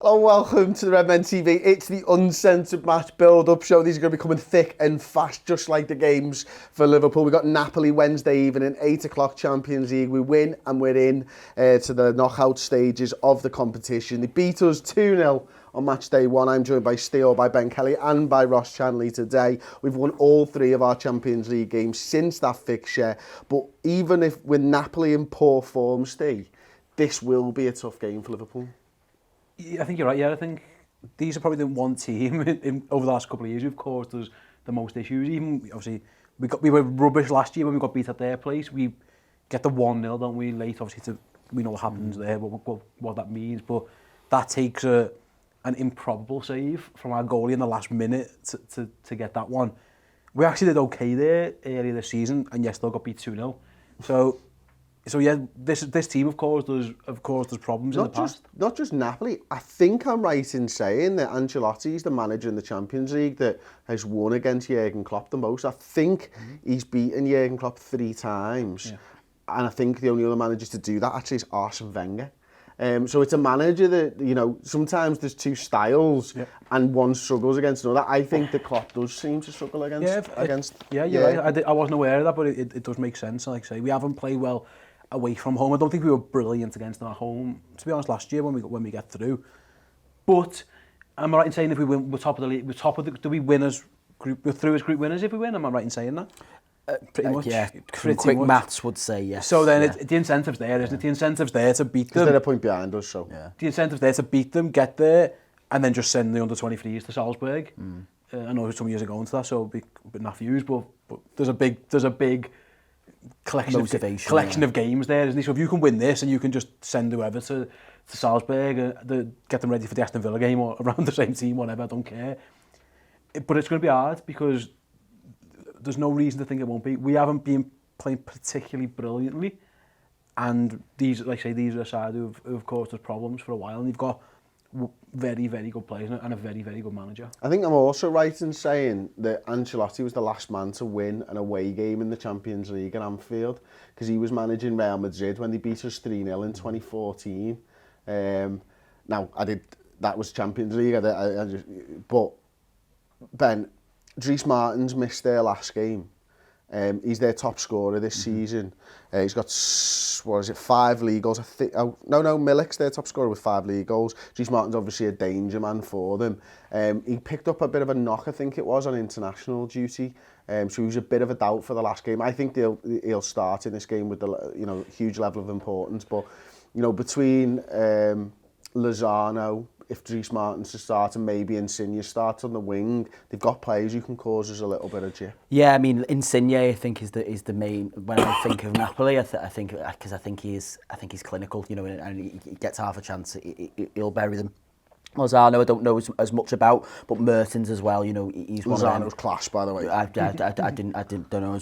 Hello and welcome to the Redmen TV. It's the Uncensored match build-up show. These are going to be coming thick and fast, just like the games for Liverpool. We've got Napoli Wednesday evening, 8 o'clock Champions League. We win and we're in to the knockout stages of the competition. They beat us 2-0 on match day one. I'm joined by Ste, by Ben Kelly and by Ross Chanley today. We've won all three of our Champions League games since that fixture. But even if with Napoli in poor form, Ste, this will be a tough game for Liverpool. I think you're right, yeah. I think these are probably the one team over the last couple of years who've caused us the most issues. Even, obviously, we were rubbish last year when we got beat at their place. We get the 1-0, don't we, late, obviously, we know what happens there, what that means, but that takes an improbable save from our goalie in the last minute to get that one. We actually did okay there earlier this season, and yes, still got beat 2-0. So yeah, this team have caused us problems in the past. Not just Napoli. I think I'm right in saying that Ancelotti's the manager in the Champions League that has won against Jurgen Klopp the most. I think he's beaten Jurgen Klopp 3 times. Yeah. And I think the only other managers to do that actually is Arsene Wenger. So it's a manager that, you know, sometimes there's two styles and one struggles against another. I think the Klopp does seem to struggle against. Yeah, you're right. I wasn't aware of that, but it does make sense. Like I say, we haven't played well away from home. I don't think we were brilliant against them at home, to be honest, last year when we get through. But am I right in saying if we win, we're top of the league, do we win as group, we're through as group winners if we win? Am I right in saying that? Pretty much. Yeah, quick maths would say yes. So then the incentive's there, isn't it? The incentive's there to beat them. They're a point behind us, so. Yeah. The incentive's there to beat them, get there, and then just send the under-23s to Salzburg. I know some years are going to that, so it'll be a bit naff views, but there's a big collection of games there, isn't it? So if you can win this and you can just send whoever to Salzburg, get them ready for the Aston Villa game or around the same team, whatever, I don't care. But it's going to be hard because there's no reason to think it won't be. We haven't been playing particularly brilliantly, and these are a side who've caused us problems for a while, and they've got very, very good players and a very, very good manager. I think I'm also right in saying that Ancelotti was the last man to win an away game in the Champions League at Anfield, because he was managing Real Madrid when they beat us 3-0 in 2014. Now, that was Champions League, but Ben, Dries Mertens missed their last game. He's their top scorer this season. He's got, 5 league goals? Milik's their top scorer with 5 league goals. Dries Mertens obviously a danger man for them. He picked up a bit of a knock, I think it was, on international duty. So he was a bit of a doubt for the last game. I think he'll start in this game with the huge level of importance. But between Lozano, if Dries Mertens to start and maybe Insigne starts on the wing, they've got players who can cause us a little bit of chip. Yeah, I mean Insigne I think is the main when I think of Napoli. I think because I think he's clinical, and he gets half a chance, he'll bury them. Lozano I don't know as much about, but Mertens as well. He's one of them. Lozano's class, by the way. I don't know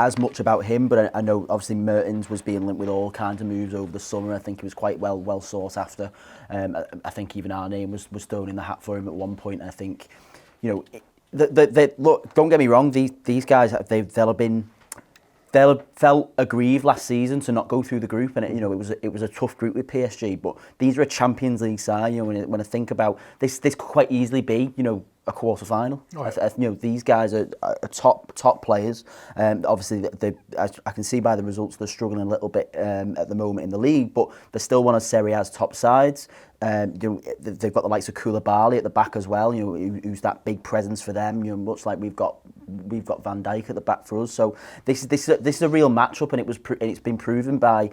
as much about him, but I know obviously Mertens was being linked with all kinds of moves over the summer. I think he was quite well sought after. I think even our name was thrown in the hat for him at one point. I think, look, don't get me wrong. These guys they'll have felt aggrieved last season to not go through the group, and it was a tough group with PSG. But these are a Champions League side. When I think about this could quite easily be a quarter final. Oh, yeah. These guys are top players. Obviously, I can see by the results they're struggling a little bit at the moment in the league, but they're still one of Serie A's top sides. They've got the likes of Koulibaly at the back as well. Who's that big presence for them? Much like we've got Van Dijk at the back for us. So this is a real matchup, and it's been proven by.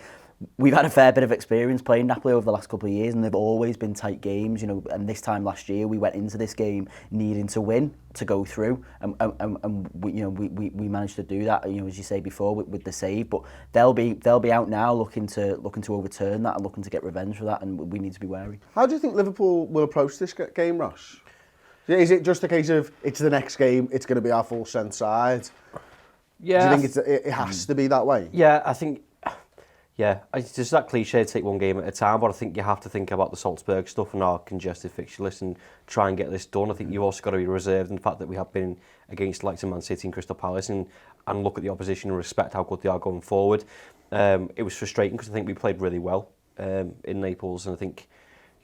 We've had a fair bit of experience playing Napoli over the last couple of years, and they've always been tight games, and this time last year we went into this game needing to win to go through, and we managed to do that, as you say before, with the save. But they'll be out now looking to overturn that and looking to get revenge for that, and we need to be wary. How do you think Liverpool will approach this game, Ross? Is it just a case of it's the next game, it's going to be our full strength side? Yeah. Do you think it has to be that way? Yeah, I think. Yeah, it's just that cliche to take one game at a time, but I think you have to think about the Salzburg stuff and our congested fixture list and try and get this done. I think you've also got to be reserved in the fact that we have been against the likes of Man City and Crystal Palace and look at the opposition and respect how good they are going forward. It was frustrating because I think we played really well in Naples, and I think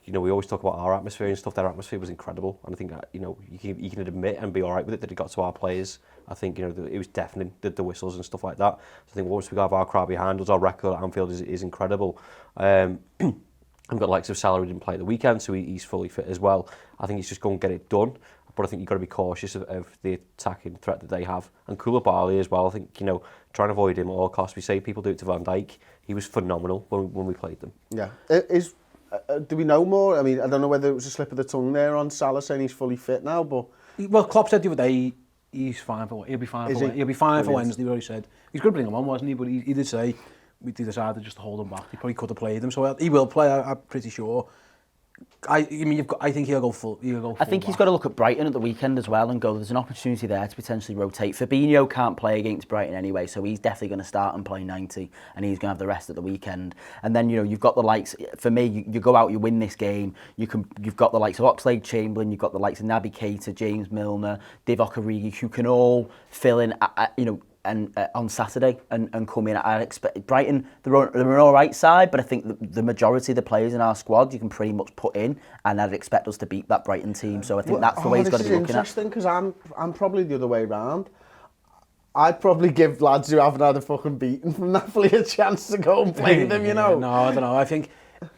you know, we always talk about our atmosphere and stuff. Their atmosphere was incredible, and I think you know you can admit and be all right with it that it got to our players. I think you know it was deafening, the whistles and stuff like that. So I think once we have our crowd behind us, our record at Anfield is incredible. We've got the likes of Salah who didn't play at the weekend, so he's fully fit as well. I think he's just going to get it done. But I think you've got to be cautious of the attacking threat that they have. And Koulibaly as well, I think, you know, try and avoid him at all costs. We say people do it to Van Dijk. He was phenomenal when we played them. Yeah. Do we know more? I mean, I don't know whether it was a slip of the tongue there on Salah saying he's fully fit now, but... Well, Klopp said the other day he's fine for... He'll be fine for... He'll be fine for Wednesday, he already said. He's going to bring him on, wasn't he? But he did say we decided just to hold him back. He probably could have played him, so he will play, I'm pretty sure. I think he'll go full. I think he's got to look at Brighton at the weekend as well and go, there's an opportunity there to potentially rotate. Fabinho can't play against Brighton anyway, so he's definitely going to start and play 90, and he's going to have the rest at the weekend. And then, you know, you've got the likes, for me, you go out, you win this game, you've got the likes of Oxlade-Chamberlain, you've got the likes of Naby Keita, James Milner, Divock Origi, who can all fill in, you know, and on Saturday and come in. I expect Brighton, they're an all right side, but I think the majority of the players in our squad you can pretty much put in, and I'd expect us to beat that Brighton team. So I think that's the way he's got to be looking at it. This is interesting because I'm probably the other way round. I'd probably give lads who haven't had a fucking beating from Napoli a chance to go and play them, you know. No, I don't know. I think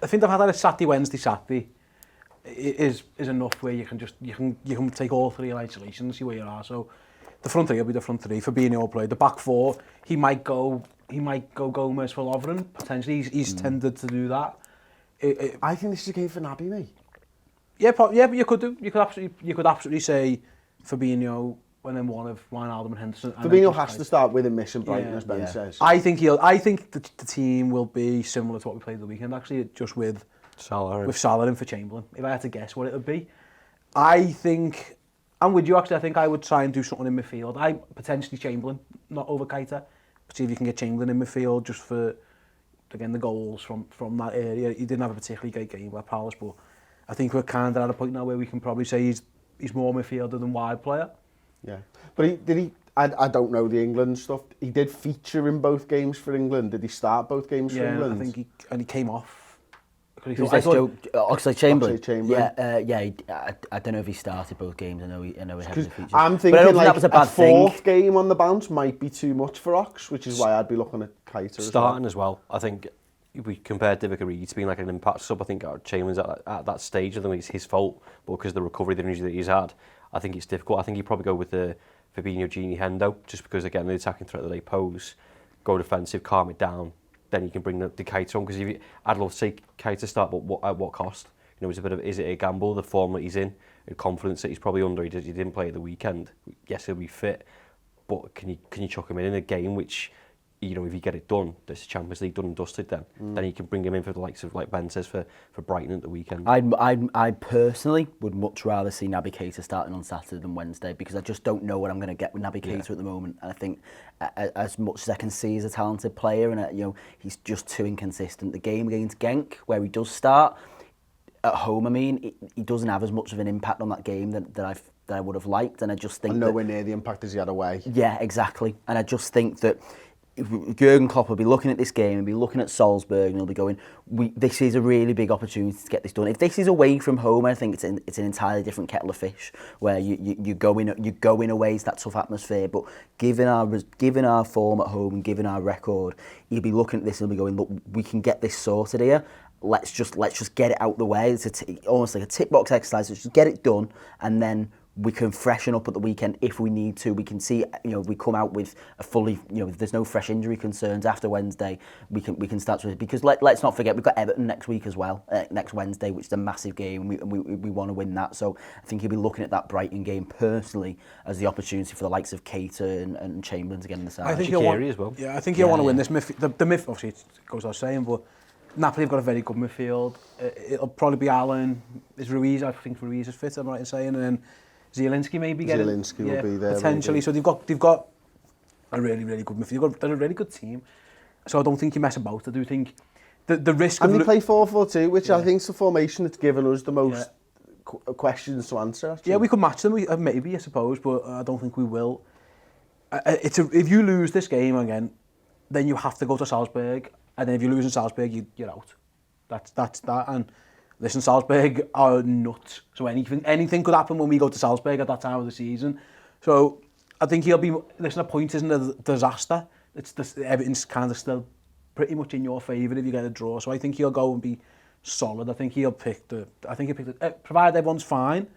they've had that Saturday, Wednesday is enough where you can take all three in isolation and see where you are. So the front three will be the front three. Fabinho will play. The back four, he might go Gomez for Lovren. Potentially, he's tended to do that. I think this is a game for Naby, mate. Yeah, but you could do. You could absolutely say Fabinho and then one of Wijnaldum and Henderson. Fabinho has to start with a mission, Brighton, as Ben says. I think the team will be similar to what we played the weekend. Actually, just with Salah in for Chamberlain. If I had to guess what it would be, I think. I'm with you, actually. I think I would try and do something in midfield. I potentially Chamberlain, not over Keita. See if you can get Chamberlain in midfield just for, again, the goals from that area. He didn't have a particularly great game with Palace, but I think we're kind of at a point now where we can probably say he's more midfielder than wide player. Yeah, but I don't know the England stuff. He did feature in both games for England. Did he start both games for England? Yeah, I think he came off. Oxlade-Chamberlain. I don't know if he started both games. I know he heavily featured. I'm thinking like a fourth game on the bounce might be too much for Ox, which is why I'd be looking at Keita starting as well. I think if we compare Divock Origi to being like an impact sub, I think Chamberlain's at that stage of them. It's his fault, but because of the recovery, the injury that he's had, I think it's difficult. I think he'd probably go with the Fabinho, Gini, Hendo, just because again the attacking threat that they pose, go defensive, calm it down. Then you can bring the Keita on, because I'd love to see Keita start, but at what cost? You know, is it a gamble, the form that he's in, the confidence that he's probably under? He didn't play at the weekend. Yes, he'll be fit, but can you chuck him in a game which, you know, if you get it done, this Champions League done and dusted, then you can bring him in for the likes of, like Ben says, for Brighton at the weekend. I personally would much rather see Naby Keita starting on Saturday than Wednesday, because I just don't know what I'm going to get with Naby Keita at the moment. And I think as much as I can see, he's a talented player, and you know, he's just too inconsistent. The game against Genk, where he does start at home, I mean, he doesn't have as much of an impact on that game that I would have liked, and I just think nowhere near the impact as he had away. Yeah, exactly. And I just think that Jurgen Klopp will be looking at this game and be looking at Salzburg, and he'll be going, this is a really big opportunity to get this done. If this is away from home, I think it's an entirely different kettle of fish, where you go in away, it's that tough atmosphere. But given our form at home and given our record, he'll be looking at this and he'll be going, look, we can get this sorted here. Let's just get it out the way. It's almost like a tick box exercise. Let's just get it done, and then we can freshen up at the weekend if we need to. We can see, you know, we come out with a fully, you know, if there's no fresh injury concerns after Wednesday, we can start to, because let's not forget, we've got Everton next week as well, next Wednesday, which is a massive game, and we want to win that. So I think he'll be looking at that Brighton game personally as the opportunity for the likes of Keita and Chamberlain to get in the side. I think he'll want, as well. Yeah, I think he'll want to win this. The midfield, obviously, it goes without saying, but Napoli have got a very good midfield. It'll probably be Allen, is Ruiz, I think Ruiz is fit, I'm right in saying, and then Zielinski maybe getting. Zielinski will be there potentially. Maybe. So they've got a really good midfield. They're a really good team. So I don't think you mess about. I do think the risk. And they play 4-4-2, which I think is the formation that's given us the most questions to answer. Actually. Yeah, we could match them. Maybe I suppose, but I don't think we will. If you lose this game again, then you have to go to Salzburg, and then if you lose in Salzburg, you're out. That's that. And listen, Salzburg are nuts. So anything could happen when we go to Salzburg at that time of the season. So I think he'll be, listen, a point isn't a disaster. It's just, everything's kind of still pretty much in your favour if you get a draw. So I think he'll go and be solid. I think he'll pick provided everyone's fine,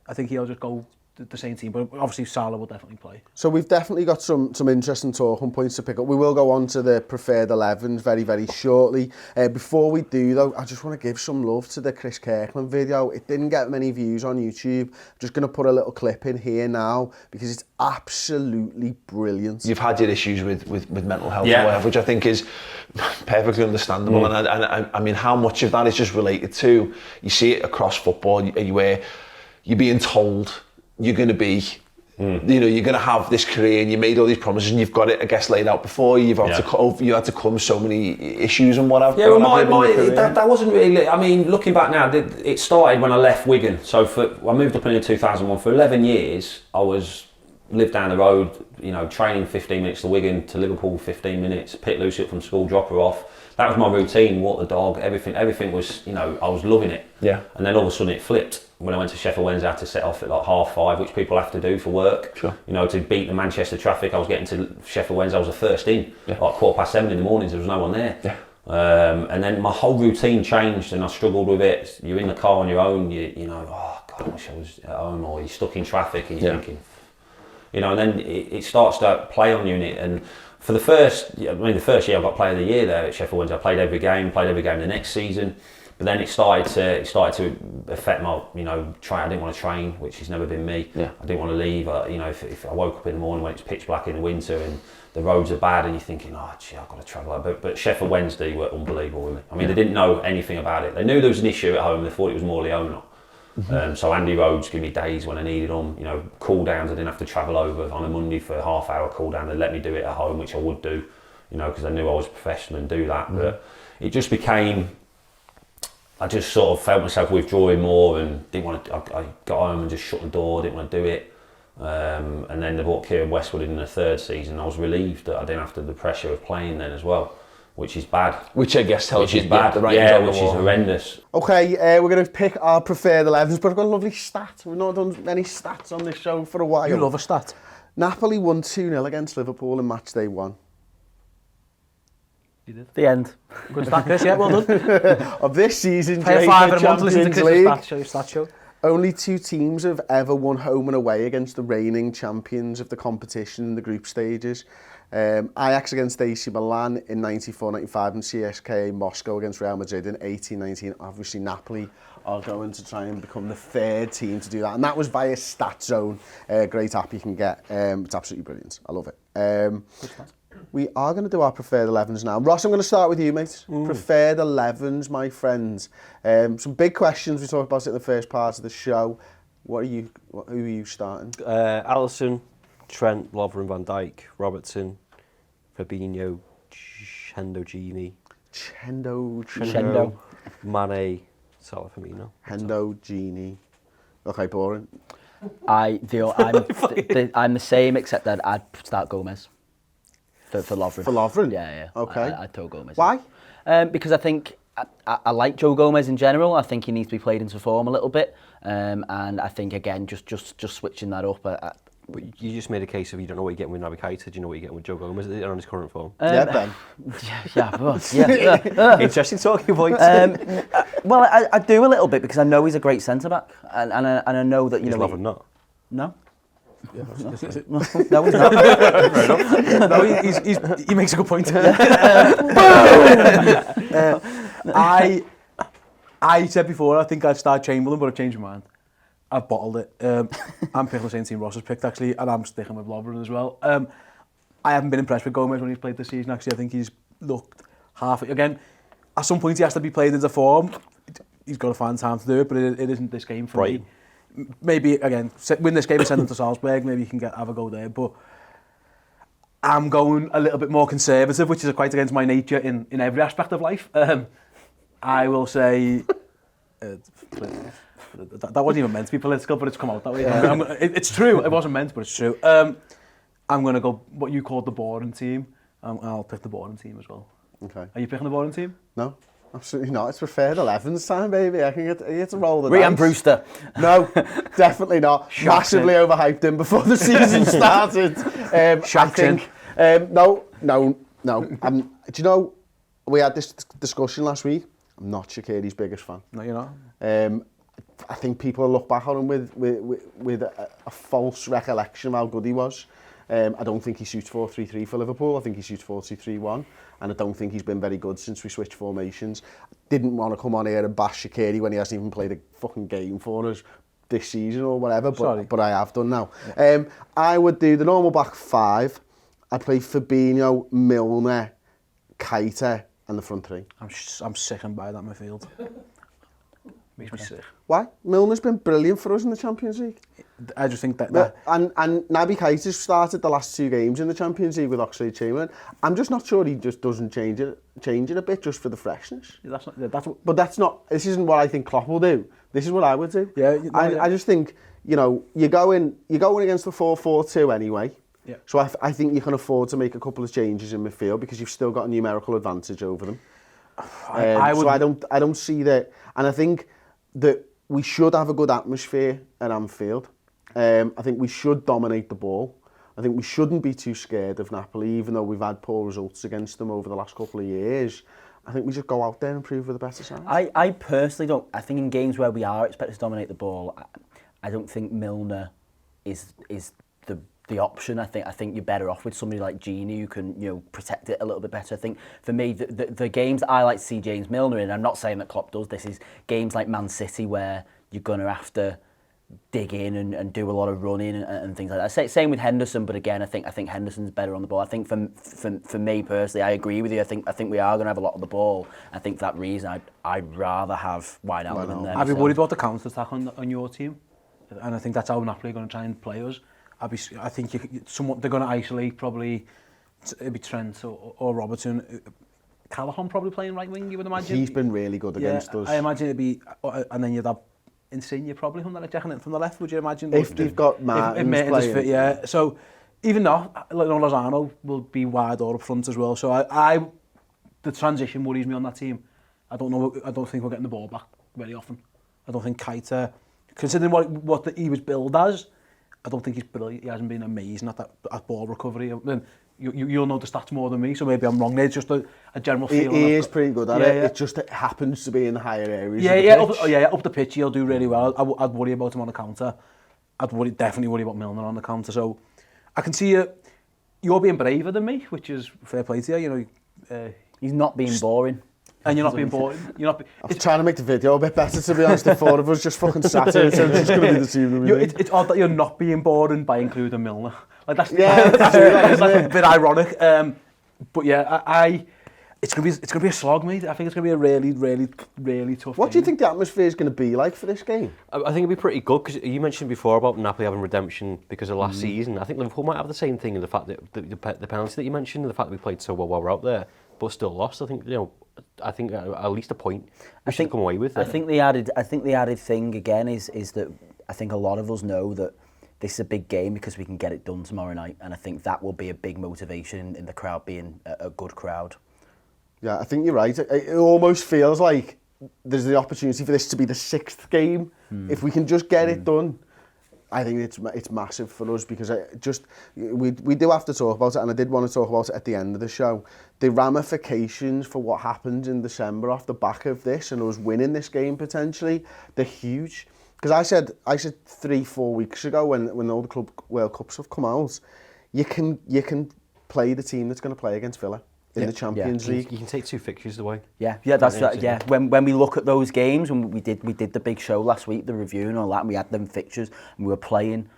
I think he'll just go the same team, but obviously Salah will definitely play. So we've definitely got some interesting talking points to pick up. We will go on to the preferred 11s very, very shortly. Before we do though, I just want to give some love to the Chris Kirkland video. It didn't get many views on YouTube. I'm just going to put a little clip in here now because it's absolutely brilliant. You've had your issues with mental health or whatever, which I think is perfectly understandable. And I mean, how much of that is just related to, you see it across football, where you're being told you're going to be, you know, you're going to have this career and you made all these promises and you've got it, I guess, laid out before you. You had to come so many issues and whatever. Yeah, well, that wasn't really, I mean, looking back now, it started when I left Wigan. So I moved up in 2001. For 11 years, I lived down the road, you know, training 15 minutes to Wigan, to Liverpool 15 minutes, pick Lucy up from school, drop her off. That was my routine, walk the dog, everything was, you know, I was loving it. Yeah. And then all of a sudden it flipped. When I went to Sheffield Wednesday, I had to set off at like 5:30, which people have to do for work. Sure. You know, to beat the Manchester traffic, I was getting to Sheffield Wednesday, I was the first in. Like 7:15 in the mornings, there was no one there. Yeah. And then my whole routine changed and I struggled with it. You're in the car on your own, you know, oh God, I wish I was at home, or you're stuck in traffic and you're thinking, you know, and then it starts to play on you. And for the first year I got player of the year there at Sheffield Wednesday. I played every game the next season. But then it started to affect my, you know, I didn't want to train, which has never been me. Yeah. I didn't want to leave. You know, if I woke up in the morning when it's pitch black in the winter and the roads are bad and you're thinking, oh gee, I've got to travel. But Sheffield Wednesday were unbelievable with me. I mean, they didn't know anything about it. They knew there was an issue at home. They thought it was more the owner. So Andy Rhodes gave me days when I needed them. You know, cool downs. I didn't have to travel over on a Monday for a half-hour cool down. They let me do it at home, which I would do. You know, because I knew I was a professional and do that. But it just became, I just sort of felt myself withdrawing more and didn't want to. I got home and just shut the door. Didn't want to do it. And then they brought Kieran Westwood in the third season. I was relieved that I didn't have the pressure of playing then as well, which is bad. Which I guess tells you bad. the right which is horrendous. Okay, we're going to pick our preferred 11s, but I've got a lovely stat. We've not done any stats on this show for a while. You love a stat. Napoli won 2-0 against Liverpool in match day 1. You did. The end. Good stat, Chris. Yeah, well done. Of this season, Pay a five and a month to listen to Chris's stat show. Only 2 teams have ever won home and away against the reigning champions of the competition in the group stages. Ajax against AC Milan in 94-95 and CSKA Moscow against Real Madrid in 18-19. Obviously, Napoli are going to try and become the third team to do that. And that was via Stat Zone. Great app you can get. It's absolutely brilliant. I love it. We are going to do our preferred 11s now. Ross, I'm going to start with you, mate. Preferred 11s, my friends. Some big questions. We talked about it in the first part of the show. Who are you starting? Alisson, Trent, Lovren, Van Dijk, Robertson, Fabinho, Gini, Chendo. Mane, Salah, Firmino. Gini. Okay, boring. I'm the same, except that I'd start Gomez for Lovren. For Lovren? Yeah. Okay. I'd throw Gomez. Why? Because I think I like Joe Gomez in general. I think he needs to be played into form a little bit, and I think again just switching that up. But you just made a case of you don't know what you're getting with Naby Keita. Do you know what you're getting with Joe Gomez on his current form? Yeah, Ben. Yeah. Interesting talking points. Well, I do a little bit because I know he's a great centre back, and I know that Is Lovren not? No. Yeah, no, he's not. No, he makes a good point. I said before I think I'd start Chamberlain, but I've changed my mind. I've bottled it. I'm picking the same team Ross has picked actually, and I'm sticking with Lovren as well. I haven't been impressed with Gomez when he's played this season. Actually, I think he's looked half. Again, at some point he has to be played into form. He's got to find time to do it, but it isn't this game for me. Maybe again, win this game and send them to Salzburg. Maybe you can have a go there, but I'm going a little bit more conservative, which is quite against my nature in every aspect of life. I will say that wasn't even meant to be political, but it's come out that way. It's true. It wasn't meant, but it's true. I'm going to go what you called the boring team. I'll pick the boring team as well. Okay. Are you picking the boring team? No. Absolutely not. It's preferred 11's time, baby. I can get to roll the Rhian dice. Brewster. No, definitely not. Massively overhyped him before the season started. I think. No. Do you know, we had this discussion last week. I'm not Shaqiri's biggest fan. No, you're not. I think people look back on him with a false recollection of how good he was. I don't think he suits 4-3-3 for Liverpool. I think he suits 4-2-3-1. And I don't think he's been very good since we switched formations. Didn't want to come on here and bash Shaqiri when he hasn't even played a fucking game for us this season or whatever, but I have done now. I would do the normal back five. I'd play Fabinho, Milner, Keita and the front three. I'm sickened by that midfield. Makes me sick. Why? Milner's been brilliant for us in the Champions League. I just think that... And Naby Keita's started the last 2 games in the Champions League with Oxlade-Chamberlain. I'm just not sure he just doesn't change it a bit just for the freshness. But that's not... This isn't what I think Klopp will do. This is what I would do. Yeah, I just think, you know, you're going against the 4-4-2 anyway. Yeah. So I think you can afford to make a couple of changes in midfield because you've still got a numerical advantage over them. So I don't see that, and I think that we should have a good atmosphere at Anfield. I think we should dominate the ball. I think we shouldn't be too scared of Napoli, even though we've had poor results against them over the last couple of years. I think we just go out there and prove we're the better side. I personally don't. I think in games where we are expected to dominate the ball, I don't think Milner is the option. I think you're better off with somebody like Gini who can, you know, protect it a little bit better. I think for me, the games that I like to see James Milner in, I'm not saying that Klopp does this, is games like Man City where you're going to have to dig in and do a lot of running and things like that. Same with Henderson, but again, I think Henderson's better on the ball. I think for me personally, I agree with you. I think we are going to have a lot of the ball. I think for that reason, I'd rather have Wijnaldum than them. I'd be worried about the counter attack on your team, and I think that's how Napoli are going to try and play us. I think they're going to isolate probably. It'd be Trent or Robertson. Callahan probably playing right wing, you would imagine. He's been really good against us. I imagine it'd be, and then you'd have Insigne probably from the left, would you imagine? If you've got Martins playing. Yeah, so even though Lozano will be wide or up front as well. So the transition worries me on that team. I don't think we're getting the ball back very often. I don't think Keita, considering what he was billed as, I don't think he's brilliant. He hasn't been amazing at ball recovery. You'll know the stats more than me, so maybe I'm wrong there. It's just a general feeling. He is pretty good at it. Yeah. It just happens to be in the higher areas. Up the pitch he'll do really well. I'd worry about him on the counter. Definitely worry about Milner on the counter. So I can see you're being braver than me, which is fair play to you. You know, he's not being boring. And you're not being bored. I'm trying to make the video a bit better, to be honest. The 4 of us just fucking sat here, so it's just going to be the team. It's odd that you're not being boring by including Milner. Like that's a bit ironic. But yeah, it's gonna be a slog, mate. I think it's gonna be a really, really, really tough. What do you think the atmosphere is going to be like for this game? I think it'll be pretty good because you mentioned before about Napoli having redemption because of last season. I think Liverpool might have the same thing in the fact that the penalty that you mentioned, and the fact that we played so well while we're out there, but still lost. I think at least a point we should come away with. I think the added thing again is that I think a lot of us know that this is a big game because we can get it done tomorrow night, and I think that will be a big motivation in the crowd being a good crowd. Yeah, I think you're right. It almost feels like there's the opportunity for this to be the 6th game. If we can just get it done, I think it's massive for us because we do have to talk about it, and I did want to talk about it at the end of the show. The ramifications for what happens in December off the back of this and us winning this game potentially, they're huge. Because I said 3-4 weeks ago when all the Club World Cups have come out, you can play the team that's going to play against Villa in the Champions League. You can take 2 fixtures away. Yeah, that's right. Yeah, when we look at those games, when we did the big show last week, the review and all that, and we had them fixtures, and we were playing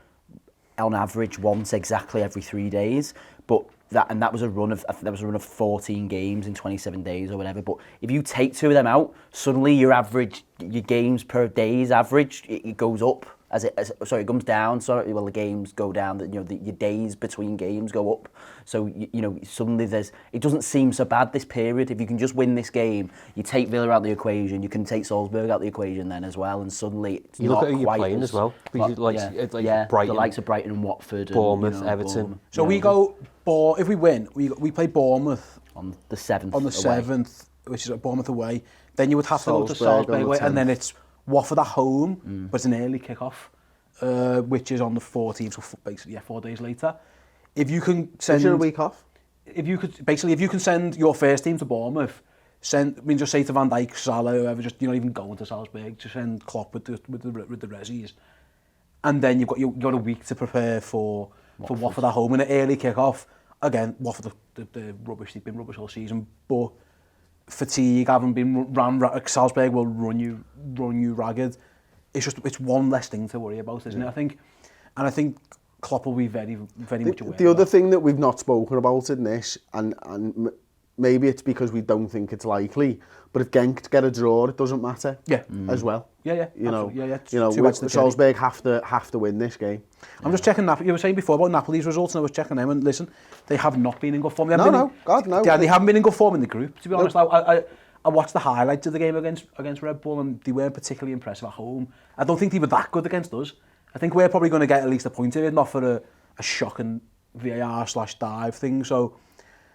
on average once exactly every 3 days. But that was a run of 14 games in 27 days or whatever. But if you take 2 of them out, suddenly your games per day's average it goes up. It comes down. Sorry, well the games go down. Your days between games go up. So suddenly it doesn't seem so bad this period. If you can just win this game, you take Villa out the equation. You can take Salzburg out the equation then as well, and suddenly it's you not look at who you're quite playing as well. Brighton, the likes of Brighton and Watford, Bournemouth, and, Everton. So we go. If we win, we play Bournemouth on the 7th. On the 7th. which is at Bournemouth away. Then you would have to go to Salzburg on Salzburg the away, and 10th. then it's Watford at home, but it's an early kick-off, which is on the 14th, so basically 4 days later. If you can send... Is there a week off? If you can send your first team to Bournemouth, just say to Van Dijk, Salah, whoever, just you're not even going to Salzburg, just send Klopp with the Rezzies, and then you've got a week to prepare for Watford at home in an early kick-off. Again, Watford the rubbish, they've been rubbish all season, but fatigue, having been Salzburg will run you ragged. It's one less thing to worry about, isn't it? I think Klopp will be very, very much aware. The other thing that we've not spoken about in this, and maybe it's because we don't think it's likely, but if Genk get a draw, it doesn't matter. Yeah. As well. Yeah. You know, Two edges to the Salzburg have to win this game. I'm just checking Napoli. You were saying before about Napoli's results, and I was checking them. And listen, they have not been in good form. They haven't been in good form in the group. To be honest, I watched the highlights of the game against Red Bull, and they weren't particularly impressive at home. I don't think they were that good against us. I think we're probably going to get at least a point of it, not for a shocking VAR/dive thing. So.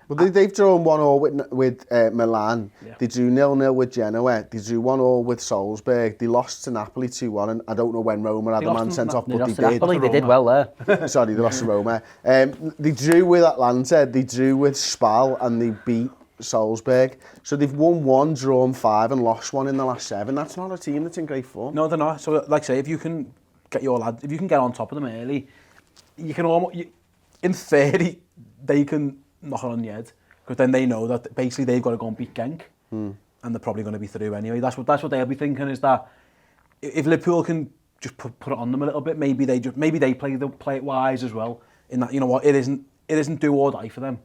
Well, they've drawn 1-1 with Milan. Yeah. They drew 0-0 with Genoa. They drew 1-1 with Salzburg. They lost to Napoli 2-1, and I don't know when Roma had the man sent off, but they did. Napoli, they did well there. Sorry, they lost to Roma. They drew with Atlanta. They drew with Spal, and they beat Salzburg. So they've won 1, drawn 5, and lost 1 in the last 7. That's not a team that's in great form. No, they're not. So, like I say, if you can get your lads, if you can get on top of them early, you can almost, in theory, they can knock it on the head, because then they know that basically they've got to go and beat Genk, and they're probably going to be through anyway. That's what they'll be thinking, is that if Liverpool can just put it on them a little bit, maybe they play it wise as well. In that, you know what, it isn't do or die for them.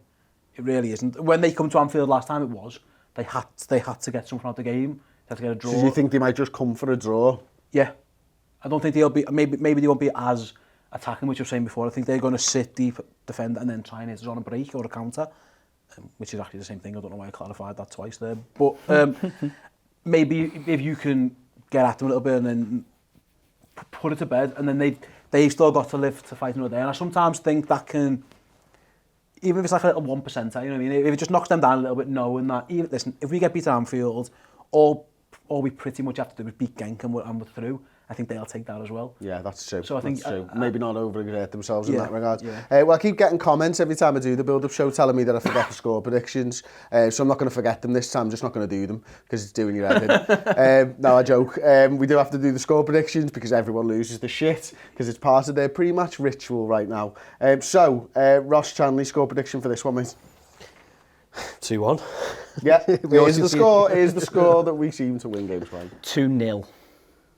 It really isn't. When they come to Anfield last time, it was they had to get something out of the game. They had to get a draw. So you think they might just come for a draw? Yeah, I don't think they'll be. Maybe they won't be as attacking, which I was saying before. I think they're going to sit deep, defend, and then try and hit us on a break or a counter, which is actually the same thing. I don't know why I clarified that twice there. But maybe if you can get at them a little bit and then put it to bed, and then they've still got to live to fight another day. And I sometimes think that can, even if it's like a little 1%, you know what I mean? If it just knocks them down a little bit, knowing that, listen, if we get beat at Anfield, all we pretty much have to do is beat Genk and we're through. I think they'll take that as well. Yeah, that's true. So I think that's true. Maybe not overexert themselves in that regard. Yeah. Well, I keep getting comments every time I do the build-up show telling me that I forget the score predictions. So I'm not going to forget them this time. I'm just not going to do them because it's doing your head in. No, I joke. We do have to do the score predictions because everyone loses the shit because it's part of their pre-match ritual right now. So, Ross Chanley, score prediction for this one, mate. 2-1. Yeah, here's the score. Here's the score that we seem to win games by. 2-0.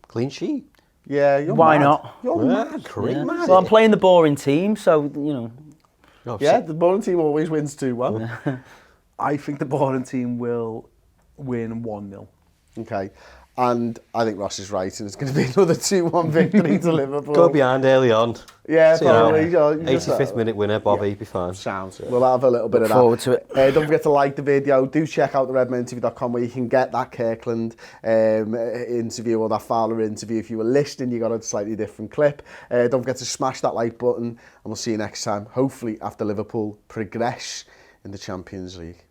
Clean sheet. Yeah, you're Why mad. not? You're mad. Yeah. Mad. Well, I'm playing the boring team, so, you know. Yeah, the bowling team always wins 2-1. I think the Bournemouth team will win 1-0. Okay. And I think Ross is right, and it's going to be another 2-1 victory to Liverpool. Go behind early on. Yeah, So, probably. 85th minute winner, Bobby, be fine. Sounds. We'll have a little bit of that. Forward to it. Don't forget to like the video. Do check out the redmentv.com where you can get that Kirkland interview or that Fowler interview. If you were listening, you got a slightly different clip. Don't forget to smash that like button, and we'll see you next time. Hopefully after Liverpool progress in the Champions League.